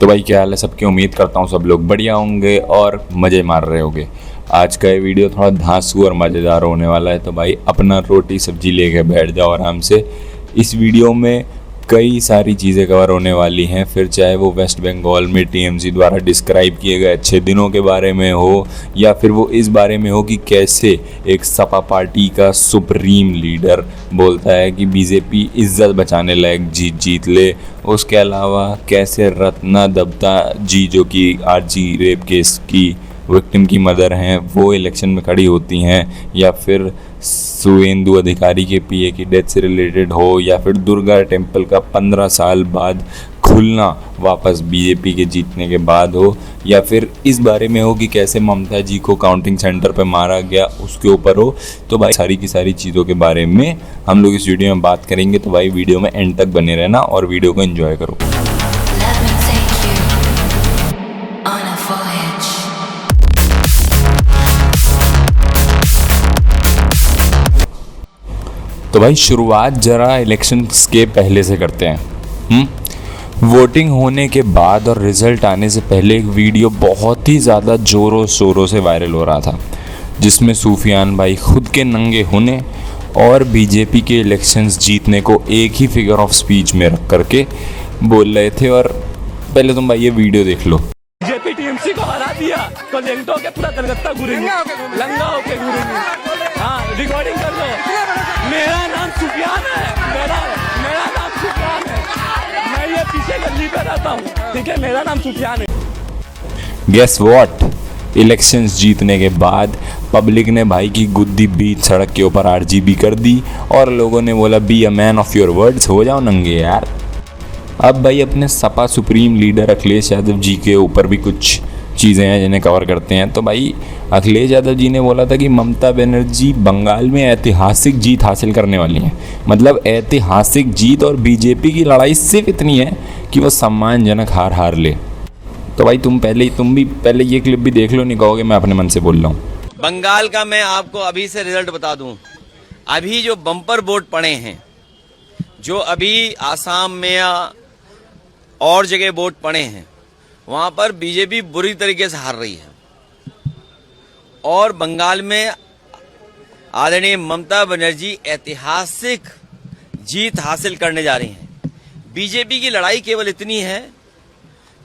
तो भाई क्या हाल है सबकी। उम्मीद करता हूँ सब लोग बढ़िया होंगे और मज़े मार रहे होंगे। आज का ये वीडियो थोड़ा धांसू और मज़ेदार होने वाला है, तो भाई अपना रोटी सब्जी लेके बैठ जाओ आराम से। इस वीडियो में कई सारी चीज़ें कवर होने वाली हैं, फिर चाहे वो वेस्ट बंगाल में टीएमसी द्वारा डिस्क्राइब किए गए अच्छे दिनों के बारे में हो, या फिर वो इस बारे में हो कि कैसे एक सपा पार्टी का सुप्रीम लीडर बोलता है कि बीजेपी इज्जत बचाने लायक जीत ले। उसके अलावा कैसे रत्ना दत्ता जी, जो कि आरजी रेप केस की विक्टिम की मदर हैं, वो इलेक्शन में खड़ी होती हैं, या फिर सुवेंदु अधिकारी के पीए की डेथ से रिलेटेड हो, या फिर दुर्गा टेम्पल का 15 साल बाद खुलना वापस बीजेपी के जीतने के बाद हो, या फिर इस बारे में हो कि कैसे ममता जी को काउंटिंग सेंटर पर मारा गया उसके ऊपर हो। तो भाई सारी की सारी चीज़ों के बारे में हम लोग इस वीडियो में बात करेंगे। तो भाई वीडियो में एंड तक बने रहना और वीडियो को एंजॉय करो। तो भाई शुरुआत जरा इलेक्शंस के पहले से करते हैं। वोटिंग होने के बाद और रिजल्ट आने से पहले एक वीडियो बहुत ही ज़्यादा ज़ोरों शोरों से वायरल हो रहा था, जिसमें सूफियान भाई खुद के नंगे होने और बीजेपी के इलेक्शंस जीतने को एक ही फिगर ऑफ स्पीच में रख करके बोल रहे थे। और पहले तुम भाई ये वीडियो देख लो। बीजेपी टीएमसी को हरा दिया तो लेंटो के पूरा कलकत्ता घूरेंगे, लंगा होके घूरेंगे। हाँ, रिकॉर्डिंग कर लो। मेरा नाम सुफियान है, मेरा नाम सुफियान है। मैं ये पीछे गली पे रहता हूँ, ठीक है। मेरा नाम सुफियान है। गेस व्हाट, इलेक्शंस जीतने के बाद पब्लिक ने भाई की गुद्दी बीच सड़क के ऊपर आरजीबी कर दी और लोगों ने बोला be a man of your words, हो जाओ नंगे यार। अब भाई अपने सपा सुप्रीम लीडर अखिलेश यादव जी के ऊपर भी कुछ चीज़ें हैं जिन्हें कवर करते हैं। तो भाई अखिलेश यादव जी ने बोला था कि ममता बनर्जी बंगाल में ऐतिहासिक जीत हासिल करने वाली हैं। मतलब ऐतिहासिक जीत, और बीजेपी की लड़ाई सिर्फ इतनी है कि वो सम्मानजनक हार ले। तो भाई तुम भी पहले ये क्लिप भी देख लो, नहीं कहोगे मैं अपने मन से बोल रहा हूँ। बंगाल का मैं आपको अभी से रिजल्ट बता दूं। अभी जो बम्पर वोट पड़े हैं, जो अभी आसाम में और जगह वोट पड़े हैं, वहां पर बीजेपी बुरी तरीके से हार रही है। और बंगाल में आदरणीय ममता बनर्जी ऐतिहासिक जीत हासिल करने जा रही हैं। बीजेपी की लड़ाई केवल इतनी है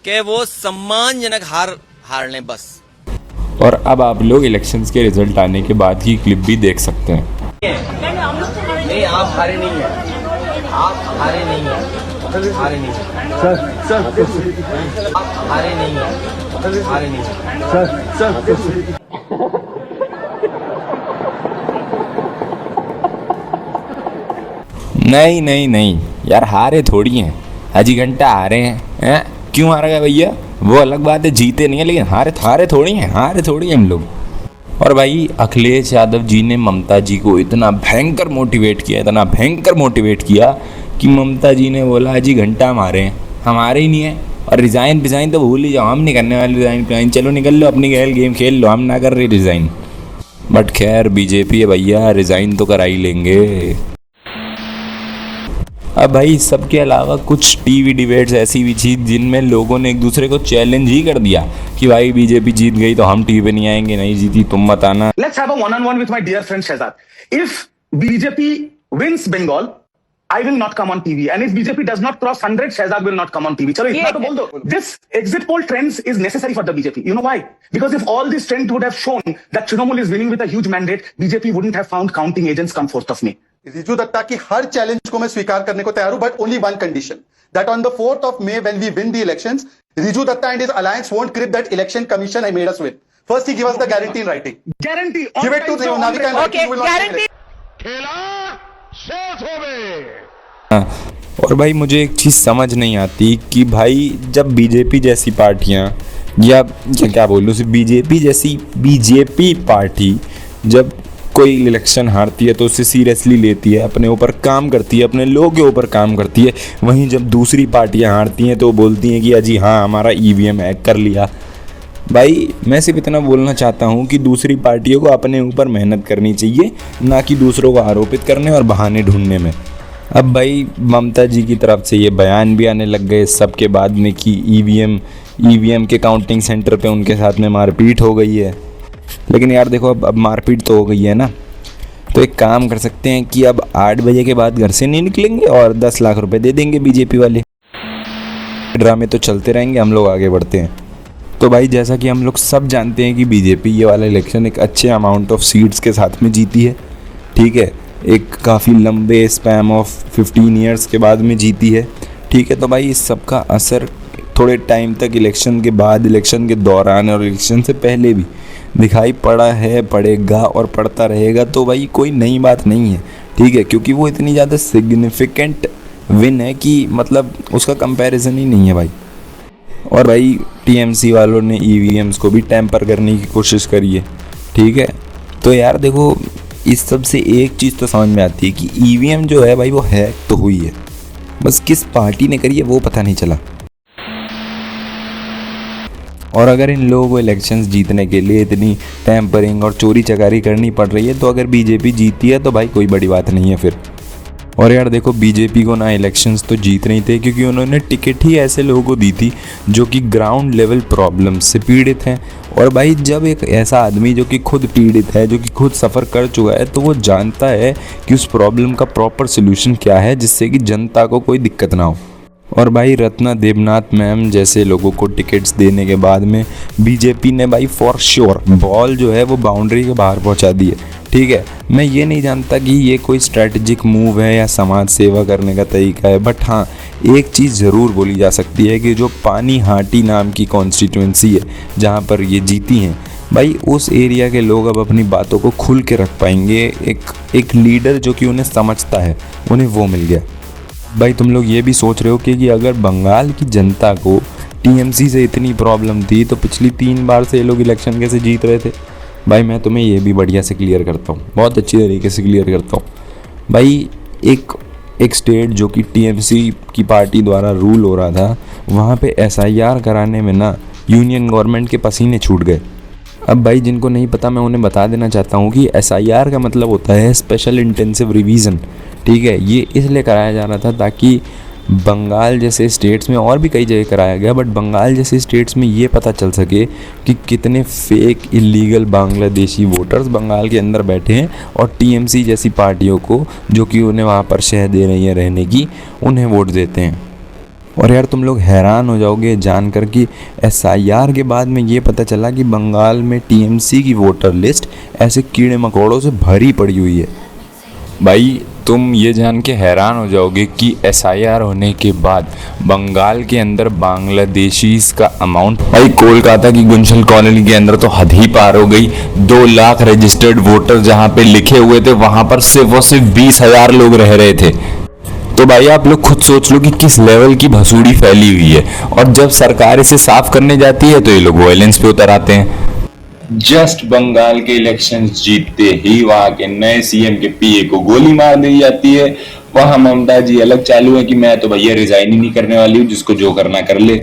कि वो सम्मानजनक हार लें बस। और अब आप लोग इलेक्शंस के रिजल्ट आने के बाद की क्लिप भी देख सकते हैं। नहीं, आप हारे नहीं हैं, आप हारे नहीं हैं, हारे नहीं हैं। सर आप हारे नहीं हैं, हारे नहीं हैं। सर नहीं यार, हारे थोड़ी हैं, अजी घंटा हारे हैं। क्यों हार गए भैया, वो अलग बात है, जीते नहीं है, लेकिन हारे थोड़ी हैं हम लोग। और भाई अखिलेश यादव जी ने ममता जी को इतना भयंकर मोटिवेट किया कि ममता जी ने बोला अजी घंटा हमारे ही नहीं है, और रिज़ाइन तो भूल ही जाओ, हम नहीं करने वाले रिज़ाइन। चलो निकल लो, अपनी गेम खेल लो, हम ना कर रहे रिज़ाइन। बट खैर बीजेपी है भैया, रिज़ाइन तो करा ही लेंगे। अब भाई सबके अलावा कुछ टीवी डिबेट्स ऐसी भी थी जिनमें लोगों ने एक दूसरे को चैलेंज ही कर दिया कि भाई बीजेपी जीत गई तो हम टीवी पे नहीं आएंगे, नहीं जीती तुम मत आना। Let's have a one-on-one with my dear friend Shehzad. If BJP wins Bengal, I will not come on TV, and if BJP does not cross 100, Shehzad will not come on TV. चलो इतना तो बोल दो। This exit poll trends is necessary for the BJP. You know why? Because if all these trends would have shown that Trinamool is winning with a huge mandate, BJP wouldn't have found counting agents come 4th of May. Riju Dutta की हर challenge को मैं स्वीकार करने को तैयार हूं, but only one condition, that on the 4th of May when we win the elections, Riju Dutta and his alliance won't grip that election commission I made us with. First he give us the guarantee in writing. Guarantee. Give it to Navika and Okay, you will not guarantee. खेला शेष हो गए। और भाई मुझे एक चीज़ समझ नहीं आती कि भाई जब बीजेपी जैसी पार्टियां, या क्या बोलूँ, सिर्फ बीजेपी पार्टी जब कोई इलेक्शन हारती है तो उसे सीरियसली लेती है, अपने ऊपर काम करती है, अपने लोगों के ऊपर काम करती है। वहीं जब दूसरी पार्टियां हारती हैं तो बोलती हैं कि अजी हाँ हमारा ईवीएम हैक कर लिया। भाई मैं सिर्फ इतना बोलना चाहता हूँ कि दूसरी पार्टियों को अपने ऊपर मेहनत करनी चाहिए, ना कि दूसरों को आरोपित करने और बहाने ढूंढने में। अब भाई ममता जी की तरफ से ये बयान भी आने लग गए सबके बाद में कि ईवीएम के काउंटिंग सेंटर पे उनके साथ में मारपीट हो गई है। लेकिन यार देखो अब मारपीट तो हो गई है ना, तो एक काम कर सकते हैं कि अब 8 बजे के बाद घर से नहीं निकलेंगे और 10 लाख रुपए दे देंगे बीजेपी वाले। ड्रामे तो चलते रहेंगे, हम लोग आगे बढ़ते हैं। तो भाई जैसा कि हम लोग सब जानते हैं कि बीजेपी ये वाला इलेक्शन एक अच्छे अमाउंट ऑफ सीट्स के साथ में जीती है, ठीक है, एक काफ़ी लंबे स्पैम ऑफ 15 ईयर्स के बाद में जीती है, ठीक है। तो भाई इस सब का असर थोड़े टाइम तक इलेक्शन के बाद, इलेक्शन के दौरान और इलेक्शन से पहले भी दिखाई पड़ा है, पड़ेगा और पड़ता रहेगा। तो भाई कोई नई बात नहीं है, ठीक है, क्योंकि वो इतनी ज़्यादा सिग्निफिकेंट विन है कि मतलब उसका कंपैरिजन ही नहीं है भाई। और भाई टीएमसी वालों ने ईवीएम्स को भी टैम्पर करने की कोशिश करी है, ठीक है। तो यार देखो इस सब से एक चीज़ तो समझ में आती है कि ईवीएम जो है भाई वो हैक तो हुई है, बस किस पार्टी ने करी है वो पता नहीं चला। और अगर इन लोगों को इलेक्शंस जीतने के लिए इतनी टैम्परिंग और चोरी चकारी करनी पड़ रही है, तो अगर बीजेपी जीती है तो भाई कोई बड़ी बात नहीं है फिर। और यार देखो बीजेपी को ना इलेक्शंस तो जीतने ही थे, क्योंकि उन्होंने टिकट ही ऐसे लोगों को दी थी जो कि ग्राउंड लेवल प्रॉब्लम से पीड़ित हैं। और भाई जब एक ऐसा आदमी जो कि खुद पीड़ित है, जो कि खुद सफ़र कर चुका है, तो वो जानता है कि उस प्रॉब्लम का प्रॉपर सोल्यूशन क्या है जिससे कि जनता को कोई दिक्कत ना हो। और भाई रत्ना देवनाथ मैम जैसे लोगों को टिकट्स देने के बाद में बीजेपी ने भाई फॉर श्योर बॉल जो है वो बाउंड्री के बाहर पहुंचा दी है, ठीक है। मैं ये नहीं जानता कि ये कोई स्ट्रैटेजिक मूव है या समाज सेवा करने का तरीका है, बट हाँ एक चीज़ ज़रूर बोली जा सकती है कि जो पानी हाटी नाम की कॉन्स्टिट्यूंसी है जहाँ पर ये जीती हैं, भाई उस एरिया के लोग अब अपनी बातों को खुल के रख पाएंगे। एक लीडर जो कि उन्हें समझता है, उन्हें वो मिल गया। भाई तुम लोग ये भी सोच रहे हो कि अगर बंगाल की जनता को टीएमसी से इतनी प्रॉब्लम थी तो पिछली 3 बार से ये लोग इलेक्शन कैसे जीत रहे थे। भाई मैं तुम्हें ये भी बढ़िया से क्लियर करता हूँ, बहुत अच्छी तरीके से क्लियर करता हूँ। भाई एक स्टेट जो कि टीएमसी की पार्टी द्वारा रूल हो रहा था, वहाँ पे एसआईआर कराने में ना यूनियन गवर्नमेंट के पसीने छूट गए। अब भाई जिनको नहीं पता मैं उन्हें बता देना चाहता हूँ कि एसआईआर का मतलब होता है स्पेशल इंटेंसिव रिवीजन, ठीक है। ये इसलिए कराया जा रहा था ताकि बंगाल जैसे स्टेट्स में, और भी कई जगह कराया गया, बट बंगाल जैसे स्टेट्स में ये पता चल सके कि कितने fake illegal Bangladeshi voters Bengal के अंदर बैठे हैं और टीएमसी जैसी पार्टियों को जो कि उन्हें वहाँ पर शह दे रही है रहने की, उन्हें वोट देते हैं। और यार तुम लोग हैरान हो जाओगे जानकर कि एसआईआर के बाद में ये पता चला कि बंगाल में टीएमसी की वोटर लिस्ट ऐसे कीड़े मकोड़ों से भरी पड़ी हुई है। भाई तुम ये जान के हैरान हो जाओगे कि एसआईआर होने के बाद बंगाल के अंदर बांग्लादेशीज का अमाउंट, भाई कोलकाता की गुंजल कॉलोनी के अंदर तो हद ही पार हो गई। 2 लाख रजिस्टर्ड वोटर जहां पे लिखे हुए थे, वहां पर सिर्फ 20,000 लोग रह रहे थे। तो भाई आप लोग खुद सोच लो कि किस लेवल की भसूड़ी फैली हुई है। और जब सरकार इसे साफ करने जाती है तो ये लोग वायलेंस पे उतर आते हैं। जस्ट बंगाल के इलेक्शंस जीतते ही वहां के नए सीएम के पीए को गोली मार दी जाती है। वहां ममता जी अलग चालू है कि मैं तो भैया रिजाइन ही नहीं करने वाली हूँ, जिसको जो करना कर ले।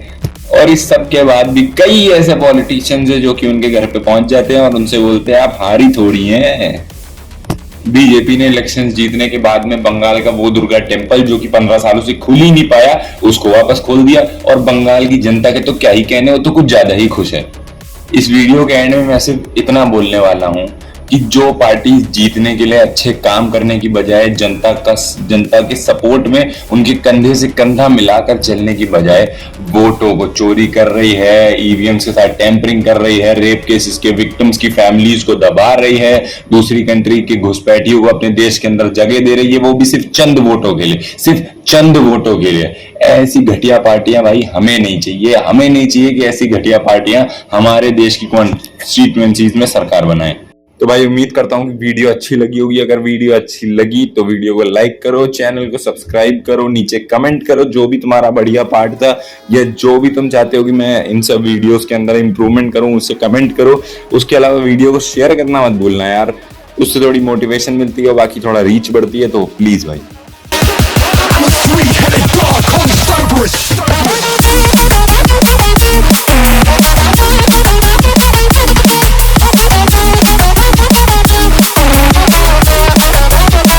और इस सब के बाद भी कई ऐसे पॉलिटिशियंस है जो कि उनके घर पे पहुंच जाते हैं और उनसे बोलते हैं आप हारी थोड़ी हैं। बीजेपी ने इलेक्शंस जीतने के बाद में बंगाल का वो दुर्गा टेम्पल जो कि 15 सालों से खुल ही नहीं पाया, उसको वापस खोल दिया। और बंगाल की जनता के तो क्या ही कहने, वो तो कुछ ज्यादा ही खुश है। इस वीडियो के एंड में मैं सिर्फ इतना बोलने वाला हूं कि जो पार्टी जीतने के लिए अच्छे काम करने की बजाय जनता के सपोर्ट में उनके कंधे से कंधा मिलाकर चलने की बजाय वोटों को चोरी कर रही है, ईवीएम के साथ टेम्परिंग कर रही है, रेप केसेस के विक्टिम्स की फैमिलीज को दबा रही है, दूसरी कंट्री के घुसपैठियों को अपने देश के अंदर जगह दे रही है, वो भी सिर्फ चंद वोटों के लिए, सिर्फ चंद वोटों के लिए। ऐसी घटिया पार्टियां भाई हमें नहीं चाहिए। हमें नहीं चाहिए कि ऐसी घटिया पार्टियां हमारे देश की कॉन्स्टिट्यूएंसीज में सरकार बनाए। तो भाई उम्मीद करता हूँ कि वीडियो अच्छी लगी होगी। अगर वीडियो अच्छी लगी तो वीडियो को लाइक करो, चैनल को सब्सक्राइब करो, नीचे कमेंट करो जो भी तुम्हारा बढ़िया पार्ट था या जो भी तुम चाहते हो कि मैं इन सब वीडियोस के अंदर इंप्रूवमेंट करूँ, उससे कमेंट करो। उसके अलावा वीडियो को शेयर करना मत भूलना यार, उससे थोड़ी मोटिवेशन मिलती है, बाकी थोड़ा रीच बढ़ती है। तो प्लीज भाई।